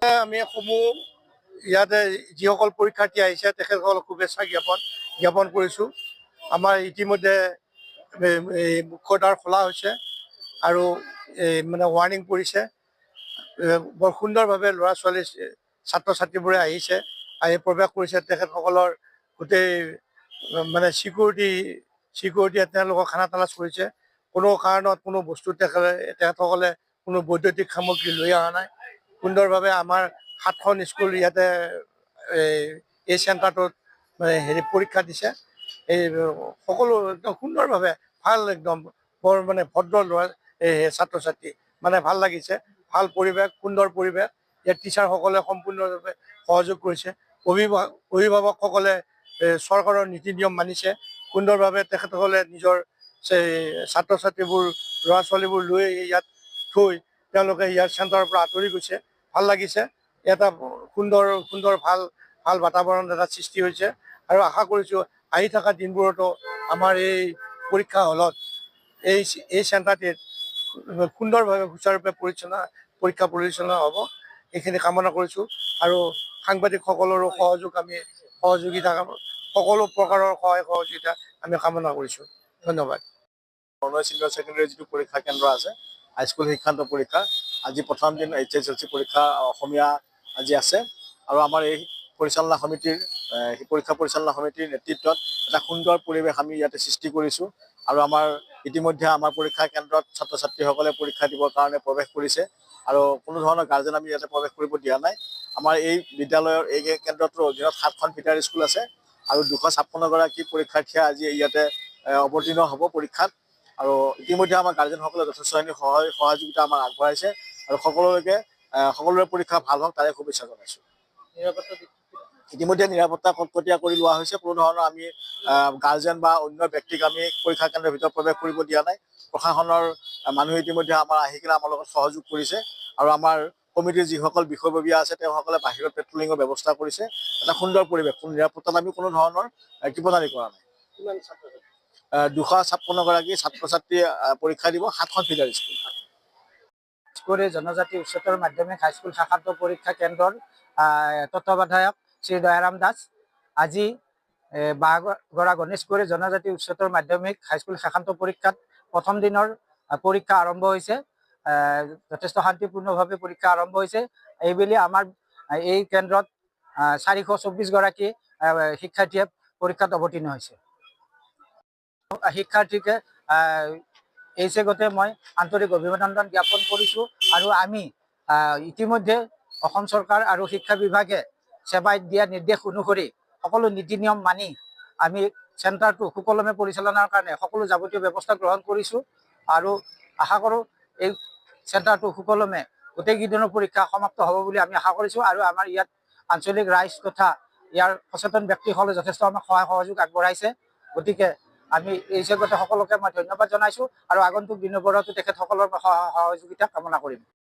আমি সমূহ ইয়াতে যিসকল পৰীক্ষাৰ্থী আহিছে তেখেতসকলক শুভেচ্ছা জ্ঞাপন কৰিছোঁ। আমাৰ ইতিমধ্যে এই মুখ্য দ্বাৰ খোলা হৈছে আৰু মানে ৱাৰ্ণিং পৰিছে। বৰ সুন্দৰভাৱে ল'ৰা ছোৱালী ছাত্ৰ ছাত্ৰীবোৰে আহিছে, আহি প্ৰৱেশ কৰিছে। তেখেতসকলৰ গোটেই মানে চিকিউৰিটিয়ে তেওঁলোকক খানা তালাচ কৰিছে। কোনো কাৰণত কোনো বস্তু তেখেতসকলে কোনো বৈদ্যুতিক সামগ্ৰী লৈ অহা নাই। সুন্দৰভাৱে আমাৰ 7খন স্কুল ইয়াতে এই চেণ্টাৰটোত পৰীক্ষা দিছে। এই সকলো একদম সুন্দৰভাৱে ভাল, একদম বৰ মানে ভদ্ৰ ল'ৰা ছাত্ৰ ছাত্ৰী, মানে ভাল লাগিছে। ভাল পৰিৱেশ, সুন্দৰ পৰিৱেশ। ইয়াত টিচাৰসকলে সম্পূৰ্ণৰূপে সহযোগ কৰিছে। অভিভাৱকসকলে চৰকাৰৰ নীতি নিয়ম মানিছে সুন্দৰভাৱে। তেখেতসকলে নিজৰ ছাত্ৰ ছাত্ৰীবোৰ, ল'ৰা ছোৱালীবোৰ লৈ ইয়াত থৈ তেওঁলোকে ইয়াৰ চেণ্টাৰৰ পৰা আঁতৰি গৈছে। ভাল লাগিছে। এটা সুন্দৰ ভাল বাতাবৰণ এটা সৃষ্টি হৈছে আৰু আশা কৰিছোঁ আহি থকা দিনবোৰতো আমাৰ এই পৰীক্ষা হলত এই চেণ্টাৰটিত সুন্দৰভাৱে সুচাৰুৰূপে পৰীক্ষা পৰিচালনা হ'ব, এইখিনি কামনা কৰিছোঁ। আৰু সাংবাদিকসকলৰো সহযোগিতা, সকলো প্ৰকাৰৰ সহায় সহযোগিতা আমি কামনা কৰিছোঁ। ধন্যবাদ। বৰনৈ ছিনিয়ৰ ছেকেণ্ডেৰী যিটো পৰীক্ষা কেন্দ্ৰ আছে, হাইস্কুল শিক্ষান্ত পৰীক্ষা, আজি প্ৰথম দিন HSLC পৰীক্ষা অসমীয়া আজি আছে। আৰু আমাৰ এই পৰীক্ষা পৰিচালনা সমিতিৰ নেতৃত্বত এটা সুন্দৰ পৰিৱেশ আমি ইয়াতে সৃষ্টি কৰিছোঁ। আৰু আমাৰ ইতিমধ্যে আমাৰ পৰীক্ষা কেন্দ্ৰত ছাত্ৰ ছাত্ৰীসকলে পৰীক্ষা দিবৰ কাৰণে প্ৰৱেশ কৰিছে আৰু কোনো ধৰণৰ গাৰ্জেন আমি ইয়াতে প্ৰৱেশ কৰিব দিয়া নাই। আমাৰ এই বিদ্যালয়ৰ এই কেন্দ্ৰটোৰ অধীনত 7খন ফিটাৰ স্কুল আছে আৰু 256গৰাকী পৰীক্ষাৰ্থীয়ে আজি ইয়াতে অৱতীৰ্ণ হ'ব পৰীক্ষাত। আৰু ইতিমধ্যে আমাৰ গাৰ্জেনসকলে যথেষ্টখিনি সহযোগিতা আমাক আগবঢ়াইছে আৰু সকলোৰে পৰীক্ষা ভাল হওক তাৰে শুভেচ্ছা জনাইছোঁ। ইতিমধ্যে নিৰাপত্তা কটকটীয়া কৰি লোৱা হৈছে। কোনো ধৰণৰ আমি গাৰ্জেন বা অন্য ব্যক্তিক আমি পৰীক্ষা কেন্দ্ৰৰ ভিতৰত প্ৰৱেশ কৰিব দিয়া নাই। প্ৰশাসনৰ মানুহে ইতিমধ্যে আহি কিনে আমাৰ লগত সহযোগ কৰিছে আৰু আমাৰ কমিটিৰ যিসকল বিষয়ববীয়া আছে তেওঁসকলে বাহিৰত পেট্ৰলিঙৰ ব্যৱস্থা কৰিছে। এটা সুন্দৰ পৰিৱেশ, নিৰাপত্তাত আমি কোনো ধৰণৰ কৃপণালি কৰা নাই। 256গৰাকী ছাত্ৰ ছাত্ৰীয়ে পৰীক্ষা দিব 7খন ফিটাৰ স্কুল। জনজাতি উচ্চতৰ মাধ্যমিক হাইস্কুল শাখান্ত পৰীক্ষা কেন্দ্ৰৰ তত্ত্বাৱধায়ক শ্ৰী দয়াৰাম দাস আজি বাগৰা গণেশগুৰি জনজাতি উচ্চতৰ মাধ্যমিক হাইস্কুল শাখান্ত পৰীক্ষাত প্ৰথম দিনৰ পৰীক্ষা আৰম্ভ হৈছে। যথেষ্ট শান্তিপূৰ্ণভাৱে পৰীক্ষা আৰম্ভ হৈছে। এইবেলি আমাৰ এই কেন্দ্ৰত 424গৰাকী শিক্ষাৰ্থীয়ে পৰীক্ষাত অৱতীৰ্ণ হৈছে। শিক্ষাৰ্থীকে এই চেগতে মই আন্তৰিক অভিনন্দন জ্ঞাপন কৰিছোঁ। আৰু আমি ইতিমধ্যে অসম চৰকাৰ আৰু শিক্ষা বিভাগে সেৱাত দিয়া নিৰ্দেশ অনুসৰি সকলো নীতি নিয়ম মানি আমি চেণ্টাৰটো সুকলমে পৰিচালনাৰ কাৰণে সকলো যাৱতীয় ব্যৱস্থা গ্ৰহণ কৰিছোঁ আৰু আশা কৰোঁ এই চেণ্টাৰটো সুকলমে গোটেইকেইদিনৰ পৰীক্ষা সমাপ্ত হ'ব বুলি আমি আশা কৰিছোঁ। আৰু আমাৰ ইয়াত আঞ্চলিক ৰাইজ তথা ইয়াৰ সচেতন ব্যক্তিসকলে যথেষ্ট আমাক সহায় সহযোগ আগবঢ়াইছে। গতিকে আমি এই চেগতে সকলোকে মই ধন্যবাদ জনাইছোঁ আৰু আগন্তুক দিনবোৰতো তেখেতসকলৰ সহযোগিতা কামনা কৰিম।